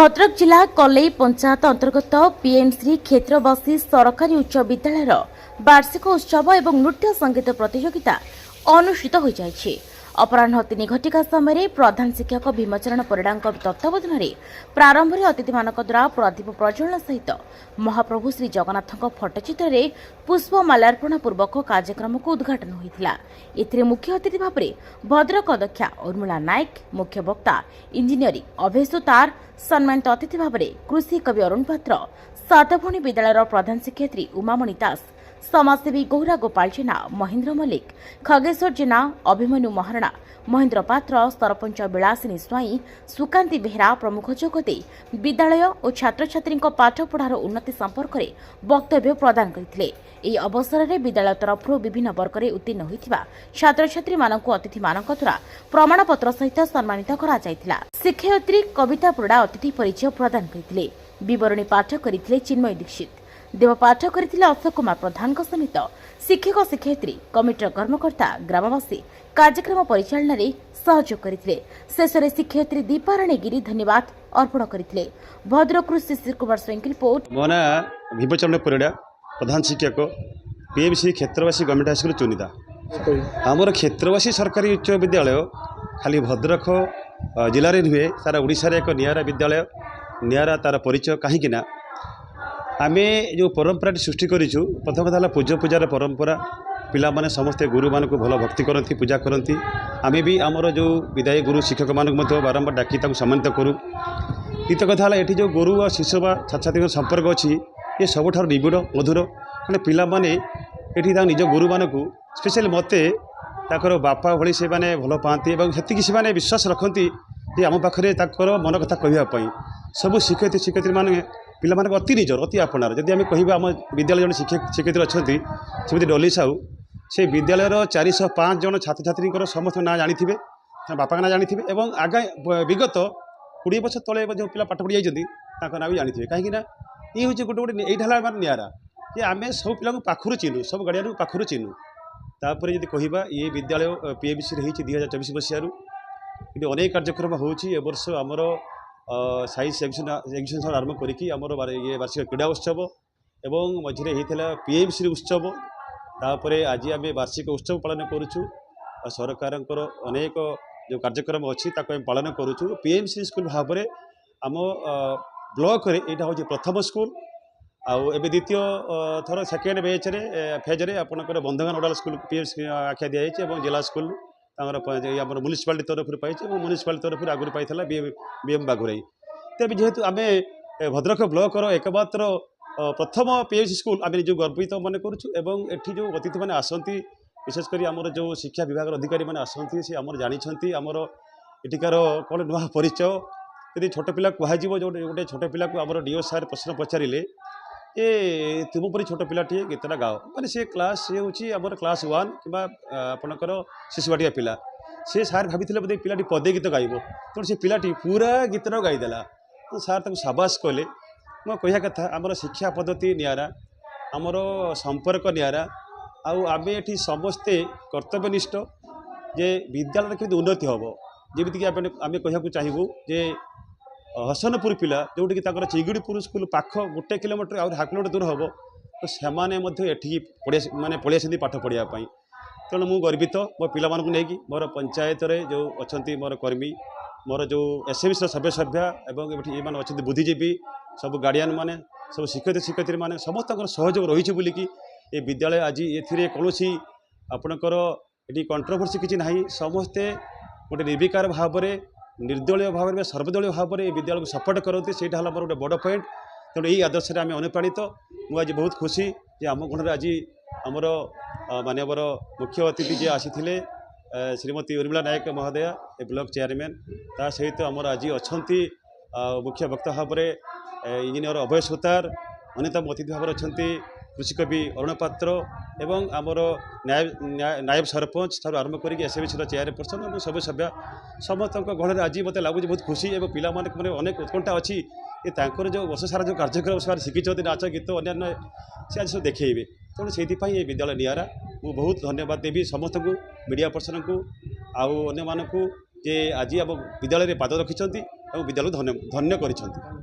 भद्रक जिला कलई पंचायत अंतर्गत पीएमसी क्षेत्रवासी सरकारी उच्च विद्यालय वार्षिक उत्सव एवं नृत्य संगीत प्रतियोगिता अनुष्ठित हो जाइछि। अपराह 3 घटिका समय प्रधान शिक्षक भीमचरण परिड़ा तत्वावधान में प्रारंभ में अतिथि मान द्वारा प्रदीप प्रज्वलन सहित महाप्रभु श्री जगन्नाथ फटचित्र में पुष्प माल्यार्पण पूर्वक कार्यक्रम को उद्घाटन होता। एथिरे मुख्य अतिथि भाव में भद्रक अध्यक्षा उर्मिला नायक, मुख्य वक्ता इंजीनियरिंग अभय सुतार, सम्मानित अतिथि भाव में कृषि कवि अरुण पात्र, सातभणी विद्यालय प्रधान शिक्षयित्री उमामणि दास, समाजसेवी गौरा गोपाल जेना, महेन्द्र मल्लिक, खगेश्वर जेना, अभिमन्यु महारणा, महेन्द्र पात्र, सरपंच विलासिनी स्वाई, सुकांती बेहरा प्रमुख जोगदे विद्यालय और छात्र छात्री पाठपढ़ार उन्नति संपर्क में वक्तव्य प्रदान करते। ଏହି ଅବସରରେ ବିଦ୍ୟାଳୟ ତରଫରୁ ବିଭିନ୍ନ ବର୍ଗରେ ଉତ୍ତୀର୍ଣ୍ଣ ହୋଇଥିବା ଛାତ୍ରଛାତ୍ରୀମାନଙ୍କୁ ଅତିଥିମାନଙ୍କ ଦ୍ୱାରା ପ୍ରମାଣପତ୍ର ସହିତ ସମ୍ମାନିତ କରାଯାଇଥିଲା। ଶିକ୍ଷୟିତ୍ରୀ କବିତା ପୁରଡ଼ା ଅତିଥି ପରିଚୟ ପ୍ରଦାନ କରିଥିଲେ। ବିବରଣୀ ପାଠ କରିଥିଲେ ଚିନ୍ମୟ ଦୀକ୍ଷିତ। ଦେବ ପାଠ କରିଥିଲେ ଅଶୋକ କୁମାର ପ୍ରଧାନଙ୍କ ସମିତ ଶିକ୍ଷକ ଶିକ୍ଷୟିତ୍ରୀ କମିଟିର କର୍ମକର୍ତ୍ତା ଗ୍ରାମବାସୀ କାର୍ଯ୍ୟକ୍ରମ ପରିଚାଳନାରେ ସହଯୋଗ କରିଥିଲେ। ଶେଷରେ ଶିକ୍ଷୟିତ୍ରୀ ଦୀପାରାଣୀ ଗିରି ଧନ୍ୟବାଦ ଅର୍ପଣ କରିଥିଲେ। ଭଦ୍ରକରୁ ଶିଶିର କୁମାର ସ୍ୱାଇଁଙ୍କ ରିପୋର୍ଟ। ମୋ ନାଁ ଭୀମଚରଣ ପରିଡ଼ା, प्रधान शिक्षक पीएमसी क्षेत्रवासी गवर्नमेंट हाईस्कूल चुनिदा। आमर क्षेत्रवासी सरकारी उच्च विद्यालय खाली भद्रक जिले में नुहे, सारा ओडिशा रे एक नियारा विद्यालय, नियारा तार परिचय कहीं आम जो परंपरा सृष्टि करूँ। प्रथम कथा पूज्य पूजार परंपरा, पिला माने समस्ते गुरु मान को भल भक्ति करती, पूजा करती। आम भी आमर जो विदायी गुरु शिक्षक मानक बारंबार डाकी सम्मानित करूँ। द्वितीय कथा है ये जो गुरु और शिष्य बा छात्र छात्री संपर्क अच्छी, ये सबुठ निबिड़ मधुर। मैंने पिला माने ये निज गुरु मान को स्पेशली मत बापा भली से माने भल पाती से से विश्वास रखती जे आम पाखे मन कथा कहवाई। सब शिक्षयित्री शिक्षयित्री मैंने पिला मान अति निजर अति आपणार। जदि आम कह आम विद्यालय जन शिक्षक शिक्षयित्री अच्छा सेमती डली साहू, से विद्यालयर 405 जन छात्र छात्री समस्त ना जानी, बापा ना जानी और आगा विगत 20 वर्ष तले जो पिला पाठ पढ़ी जाती ना भी जानी। कहीं ये हूँ गोटे गोटे यहाँ मार निरा जे आम सब पिला पाखु चिन्हू, सब गार्डियन पाखु चिन्हू। तापर जब कह ये विद्यालय पीएमसी 2024 मसीह ये अनेक कार्यक्रम होर्ष आमर साइंस एग्जिबिशन आरंभ करके ये वार्षिक क्रीड़ा उत्सव एवं मझे होता पीएमसी उत्सव। तापर आज आम वार्षिक उत्सव पालन करुँ। सरकार अनेक जो कार्यक्रम अच्छी पालन करुँ। पीएमसी स्कूल भाव में आम ब्लॉक रे यहाँ हूँ प्रथम स्कूल आउ एवं द्वितीय थर सेकेंड फेज्रे आपंकर बंधगान नोडाल स्कूल पीएमसी आख्या दिखाई और जिला स्कूल आम म्यूनिसिपालिटी तरफ पाई म्यूनिसिपालिटी तरफ आगुरी पाई बीएम बागुराई। तेज जेहेतु आम भद्रक ब्लॉक एकमात्र प्रथम पीएमसी स्कूल आम जो गर्वित मन करुँ। जो अतिथि मैंने आसती विशेषकर आमर जो शिक्षा विभाग अधिकारी मैंने आसती सी आमर जानते आमर एटिकार कौन नुआ परिचय। यदि छोट पिला कह गोटे छोट पिला को आम डीओ सार प्रश्न पचारे ये तुम परी छोट पिलाटे गीतटा गाओ मैंने से क्लास सी हूँ आम क्लास 1 कि आपणकर शिशुवाटिया पिला से सार भाई बोधे पिलाटी पदे गीत गाइब तेणु से पिलाटी पूरा गीतटा गाईदेला। तो सार तक साबास कले। मो कह कथा आमर शिक्षा पद्धति नियारा, आमर संपर्क नियारा, आम ये समस्ते कर्तव्यनिष्ठ जे विद्यालय केमती उन्नति हम जमीक आम कह चाहबू जे हसनपुर पिला जोटि चिंगुड़ीपुर स्कूल पाख 1 किलोमीटर आ हाफ किलोमीटर दूर हम तो से माने पलि पाठ पढ़ाई। तेणु मुझे गर्वित मो पिला नहीं मोर पंचायत जो अच्छा मोर कर्मी मोर जो एसएमसी सभ्य सभ्या एवं अच्छा बुद्धिजीवी सब गार्डियन माने सब शिक्षयित्री शिक्षयित्री माने समस्त सहयोग रही बोलिकी ये विद्यालय आज ये कौन आपणकर ये कंट्रोवर्सी किसी ना समस्ते गोटे निर्विकार भाव में निर्दलीय भाव में सर्वदलीय भाव में विद्यालय को सपोर्ट करते से गोटे बड़ पॉइंट। तेणु यही आदर्श आम अनुप्राणित। मुझे बहुत खुशी जे आम गण आज आमर मानवर मुख्य अतिथि जी आसी श्रीमती उर्मिला नायक महोदया ब्लॉक चेयरमैन ता सहित आमर आज अच्छा मुख्य वक्ता भाव में इंजीनियर अभय सुतार, अन्यतम अतिथि भाव अच्छा कृषि कवि अरुण पात्र एवं आमर नायब सरपंच ठार आरंभ कर एसएमसी चेयरपर्सन और सब सभ्य समस्त गहन आज मत लगुच बहुत खुशी और पिला मैंने अनेक उत्कंठा अच्छी ये जो वर्ष सारा जो कार्यक्रम से शिखी नाच गीत अन्य से आज सब देखिए। तेणु से ये विद्यालय नियारा मुझे बहुत धन्यवाद देवी समस्त को मीडिया पर्सन को आने जे आज आम विद्यालय में पाद रखिंट ଏବଂ ବିଦ୍ୟାଳୟକୁ ଧନ୍ୟ କରିଛନ୍ତି।